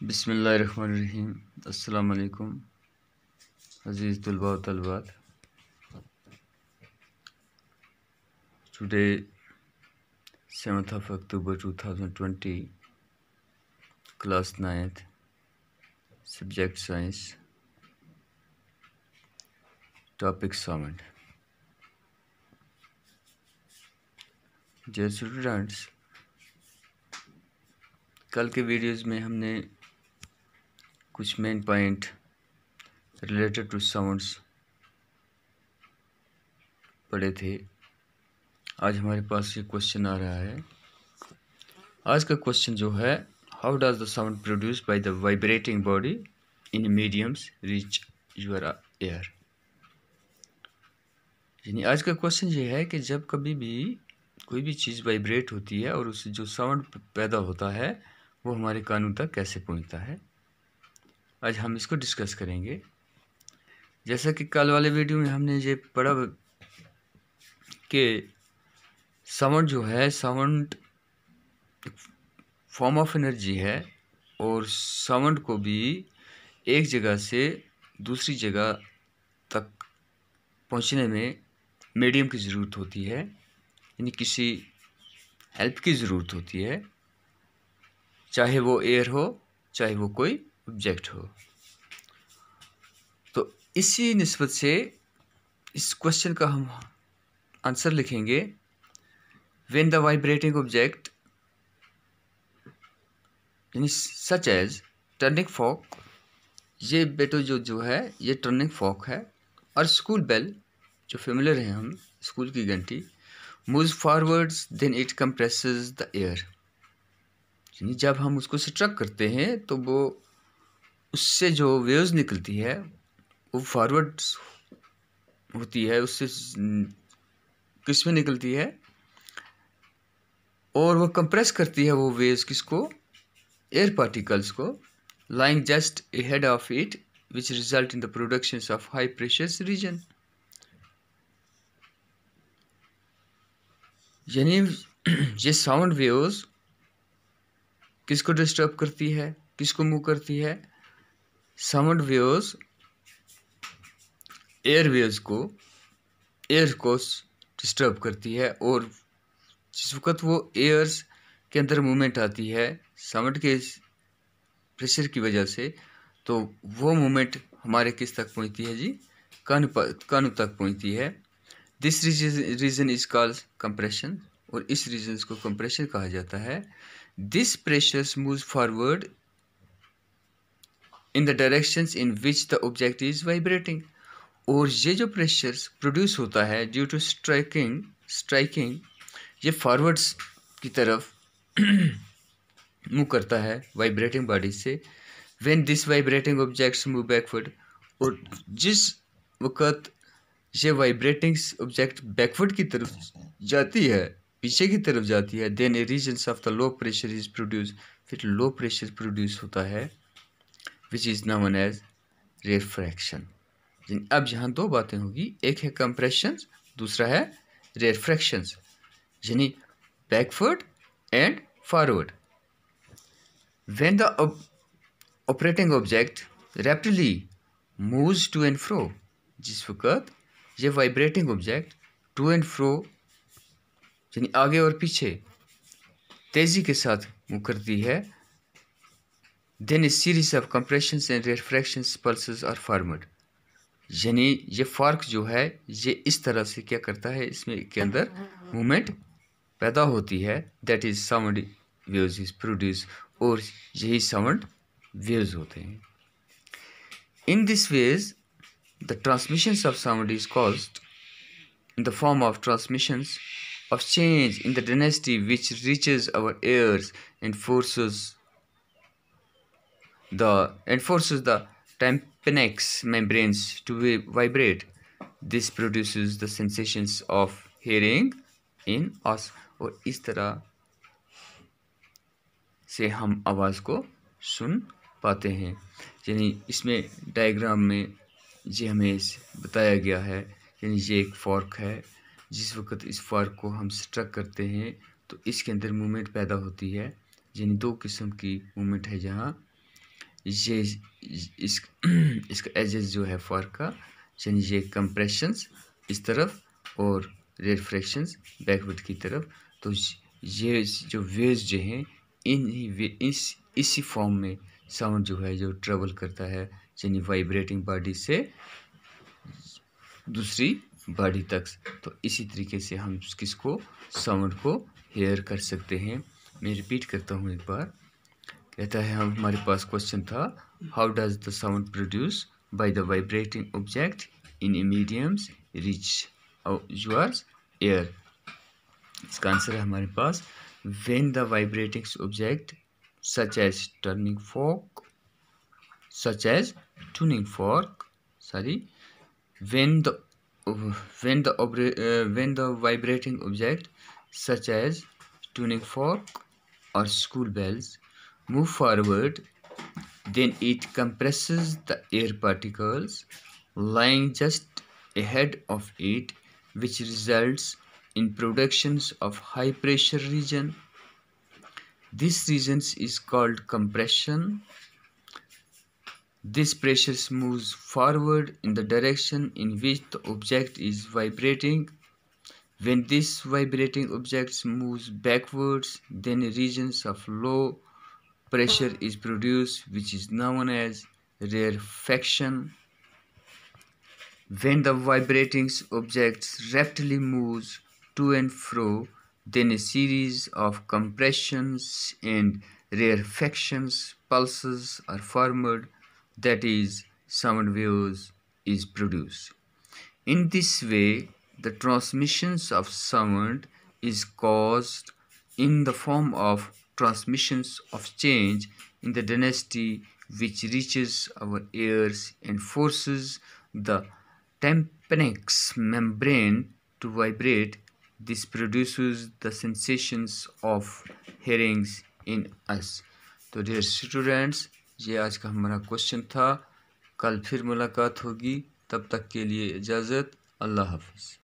बिस्मिल्लाहिर्रहमानिर्रहीम। अस्सलाम वालेकुम अज़ीज़ तलबा व तलबात। Today 7th of October 2020, class 9th, subject science, topic sound. Dear students, कल के वीडियोज़ में हमने कुछ main point related to sounds पढ़े थे। आज हमारे पास ये क्वेश्चन आ रहा है। आज का क्वेश्चन जो है, how does the sound produce by the vibrating body in mediums reach your air. यानी आज का क्वेश्चन ये है कि जब कभी भी कोई भी चीज़ वाइब्रेट होती है और उससे जो साउंड पैदा होता है वो हमारे कानों तक कैसे पहुंचता है। आज हम इसको डिस्कस करेंगे। जैसा कि कल वाले वीडियो में हमने ये पढ़ा कि साउंड जो है, साउंड फॉर्म ऑफ एनर्जी है और साउंड को भी एक जगह से दूसरी जगह तक पहुंचने में मीडियम की ज़रूरत होती है, यानी किसी हेल्प की ज़रूरत होती है, चाहे वो एयर हो चाहे वो कोई ऑब्जेक्ट हो। तो इसी निस्बत से इस क्वेश्चन का हम आंसर लिखेंगे, व्हेन द वाइब्रेटिंग ऑब्जेक्ट यानी सच एज टर्निंग फॉक, ये बेटो जो है ये टर्निंग फॉक है, और स्कूल बेल जो फेमिलियर है हम स्कूल की घंटी, moves forwards then it compresses the air. यानी जब हम उसको स्ट्रक करते हैं तो वो उससे जो वेव्स निकलती है वो फॉरवर्ड होती है, उससे किस में निकलती है और वो कंप्रेस करती है वो वेव्स किसको, एयर पार्टिकल्स को, lying just ahead of it, which result in the productions of high pressure region। यानी ये साउंड वेव्स किसको डिस्टर्ब करती है, किसको मूव करती है। साउंड वेव्स एयर वेव्स को, एयर को डिस्टर्ब करती है, और जिस वक्त वो एयर्स के अंदर मूवमेंट आती है साउंड के प्रेशर की वजह से, तो वो मूवमेंट हमारे किस तक पहुंचती है जी, कानों तक पहुंचती है। This region is called compression, और इस रीजन को कंप्रेशन कहा जाता है। This pressures moves forward in the directions in which the object is vibrating, और ये जो प्रेशर्स प्रोड्यूस होता है ड्यू टू स्ट्राइकिंग ये फॉरवर्ड्स की तरफ मूव करता है वाइब्रेटिंग बॉडी से। When this vibrating objects move backward, और जिस वक़्त ये वाइब्रेटिंग ऑब्जेक्ट बैकवर्ड की तरफ जाती है, पीछे की तरफ जाती है, then a regions of the low pressure is produce, फिर लो प्रेशर प्रोड्यूस होता है, which is known as refraction. अब यहाँ दो बातें होगी, एक है कंप्रेशन, दूसरा है रेफ्रैक्शन, यानी backward and forward. When the operating object rapidly moves to and fro, जिस वक्त ये vibrating object to and fro यानी आगे और पीछे तेज़ी के साथ मूव करती है, then a series of compressions and refractions pulses are formed. यानी ये फॉर्क जो है ये इस तरह से क्या करता है, इसमें के अंदर मूवमेंट पैदा होती है, that is sound waves is produce, और यही साउंड वेव्स होते हैं। In this ways the transmissions of sound is caused in the form of transmissions of change in the density which reaches our ears and forces the tympanic membranes to vibrate. This produces the sensations of hearing in us, और इस तरह से हम आवाज़ को सुन पाते हैं। यानी इसमें डायग्राम में ये हमें बताया गया है, यानी ये एक फॉर्क है, जिस वक्त इस फॉर्क को हम स्ट्रक करते हैं तो इसके अंदर मूवमेंट पैदा होती है, यानी दो किस्म की मूवमेंट है, जहाँ ये इस इसका एजेस जो है फॉर का, यानी ये कंप्रेशंस इस तरफ और रेफ्रैक्शंस बैकवर्ड की तरफ। तो ये जो वेव्स जो हैं इसी फॉर्म में साउंड जो है जो ट्रेवल करता है, यानी वाइब्रेटिंग बॉडी से दूसरी बॉडी तक। तो इसी तरीके से हम किसको साउंड को हेयर कर सकते हैं। मैं रिपीट करता हूँ एक बार। कहता है हमारे पास क्वेश्चन था, how does the sound produce by the vibrating object in a mediums reach yours air. इसका आंसर है हमारे पास, when the vibrating object such as turning fork such as tuning fork, when the vibrating object such as tuning fork or school bells move forward, then it compresses the air particles lying just ahead of it, which results in productions of high pressure region. This region is called compression. This pressure moves forward in the direction in which the object is vibrating. When this vibrating object moves backwards, then a region of low pressure is produced, which is known as rarefaction. When the vibrating object rapidly moves to and fro, then a series of compressions and rarefactions pulses are formed, that is, sound waves is produced. In this way, the transmissions of sound is caused in the form of transmissions of change in the density, which reaches our ears and forces the tympanic membrane to vibrate. This produces the sensations of hearings in us. तो dear students, ये आज का हमारा question था। कल फिर मुलाकात होगी, तब तक के लिए इजाज़त। अल्लाह हाफ़िज़।